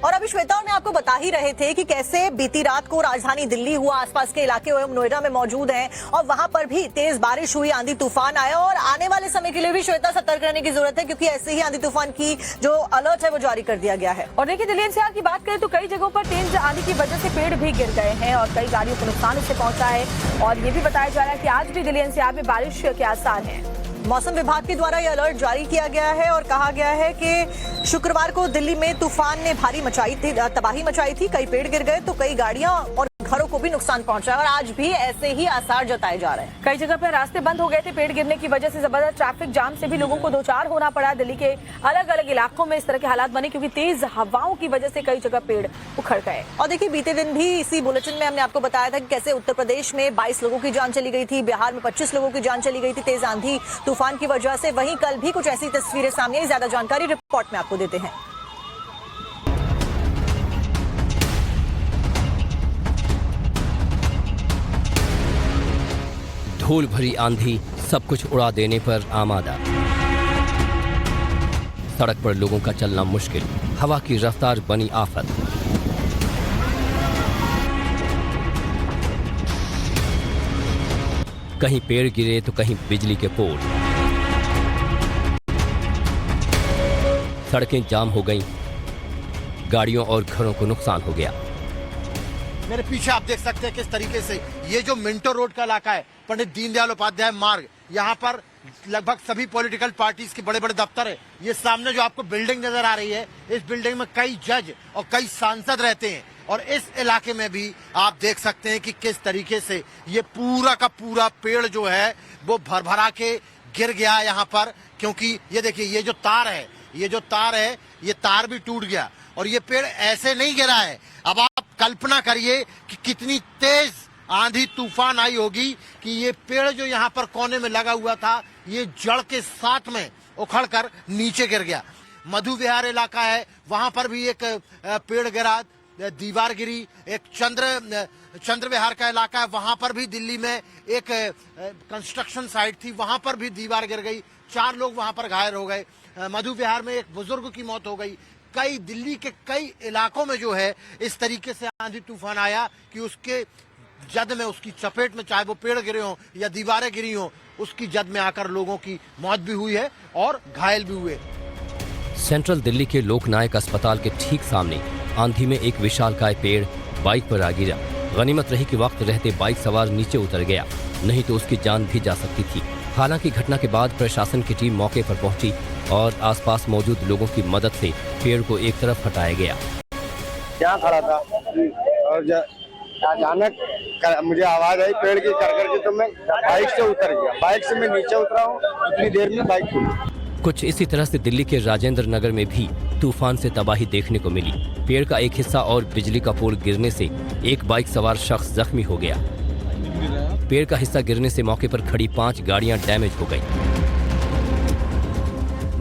और अभी श्वेता और मैं आपको बता ही रहे थे कि कैसे बीती रात को राजधानी दिल्ली हुआ, आसपास के इलाके एवं नोएडा में मौजूद हैं और वहां पर भी तेज बारिश हुई, आंधी तूफान आया और आने वाले समय के लिए भी श्वेता सतर्क रहने की जरूरत है क्योंकि ऐसे ही आंधी तूफान की जो अलर्ट है वो जारी कर दिया गया है। और देखिए दिल्ली एनसीआर की बात करें तो कई जगहों पर तेज आंधी की वजह से पेड़ भी गिर गए हैं और कई गाड़ियों को नुकसान इससे पहुंचा है और ये भी बताया जा रहा है कि आज भी दिल्ली एनसीआर में बारिश के आसार हैं। मौसम विभाग के द्वारा यह अलर्ट जारी किया गया है और कहा गया है कि शुक्रवार को दिल्ली में तूफान ने भारी तबाही मचाई थी, कई पेड़ गिर गए तो कई गाड़ियां और घरों को भी नुकसान पहुंचा और आज भी ऐसे ही आसार जताए जा रहे हैं। कई जगह पर रास्ते बंद हो गए थे पेड़ गिरने की वजह से, जबरदस्त ट्रैफिक जाम से भी लोगों को दो चार होना पड़ा। दिल्ली के अलग अलग इलाकों में इस तरह के हालात बने क्योंकि तेज हवाओं की वजह से कई जगह पेड़ उखड़ गए। और देखिए बीते दिन भी इसी बुलेटिन में हमने आपको बताया था कि कैसे उत्तर प्रदेश में 22 लोगों की जान चली गई थी, बिहार में 25 लोगों की जान चली गई थी तेज आंधी तूफान की वजह से। वहीं कल भी कुछ ऐसी तस्वीरें सामने आई, ज्यादा जानकारी रिपोर्ट में आपको देते हैं। धूल भरी आंधी सब कुछ उड़ा देने पर आमादा। सड़क पर लोगों का चलना मुश्किल, हवा की रफ्तार बनी आफत। कहीं पेड़ गिरे तो कहीं बिजली के पोल। सड़कें जाम हो गईं, गाड़ियों और घरों को नुकसान हो गया। मेरे पीछे आप देख सकते हैं किस तरीके से ये जो मिंटो रोड का इलाका है, पंडित दीनदयाल उपाध्याय मार्ग, यहाँ पर लगभग सभी पॉलिटिकल पार्टीज के बड़े बड़े दफ्तर है। ये सामने जो आपको बिल्डिंग नजर आ रही है, इस बिल्डिंग में कई जज और कई सांसद रहते हैं और इस इलाके में भी आप देख सकते हैं कि किस तरीके से ये पूरा का पूरा पेड़ जो है वो भरभरा के गिर गया यहाँ पर। क्योंकि ये देखिए ये जो तार है, ये तार भी टूट गया और ये पेड़ ऐसे नहीं गिरा है। अब आप कल्पना करिए कि कितनी तेज आंधी तूफान आई होगी कि ये पेड़ जो यहाँ पर कोने में लगा हुआ था ये जड़ के साथ में उखड़कर नीचे गिर गया। मधु विहार इलाका है, वहां पर भी एक पेड़ गिरा, दीवार गिरी। एक चंद्र विहार का इलाका है, वहां पर भी दिल्ली में एक कंस्ट्रक्शन साइट थी, वहां पर भी दीवार गिर गई, 4 लोग वहां पर घायल हो गए। मधु विहार में एक बुजुर्ग की मौत हो गई। कई दिल्ली के कई इलाकों में जो है इस तरीके से आंधी तूफान आया कि उसके जद में, उसकी चपेट में, चाहे वो पेड़ गिरे हों या दीवारें गिरी हों, उसकी जद में आकर लोगों की मौत भी हुई है और घायल भी हुए। सेंट्रल दिल्ली के लोकनायक अस्पताल के ठीक सामने आंधी में एक विशालकाय पेड़ बाइक पर आ गिरा। गनीमत रही कि वक्त रहते बाइक सवार नीचे उतर गया, नहीं तो उसकी जान भी जा सकती थी। हालांकि घटना के बाद प्रशासन की टीम मौके पर पहुंची और आसपास मौजूद लोगों की मदद से पेड़ को एक तरफ हटाया गया। क्या खड़ा था और अचानक मुझे आवाज आई पेड़ की कर के, तो मैं बाइक से उतर गया। बाइक से मैं नीचे उतरा हूँ, उतनी देर में बाइक खुली। कुछ इसी तरह से दिल्ली के राजेंद्र नगर में भी तूफान से तबाही देखने को मिली। पेड़ का एक हिस्सा और बिजली का पोल गिरने से एक बाइक सवार शख्स जख्मी हो गया। पेड़ का हिस्सा गिरने से मौके पर खड़ी 5 गाड़ियां डैमेज हो गई।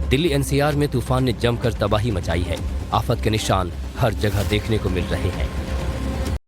दिल्ली एनसीआर में तूफान ने जमकर तबाही मचाई है। आफत के निशान हर जगह देखने को मिल रहे हैं।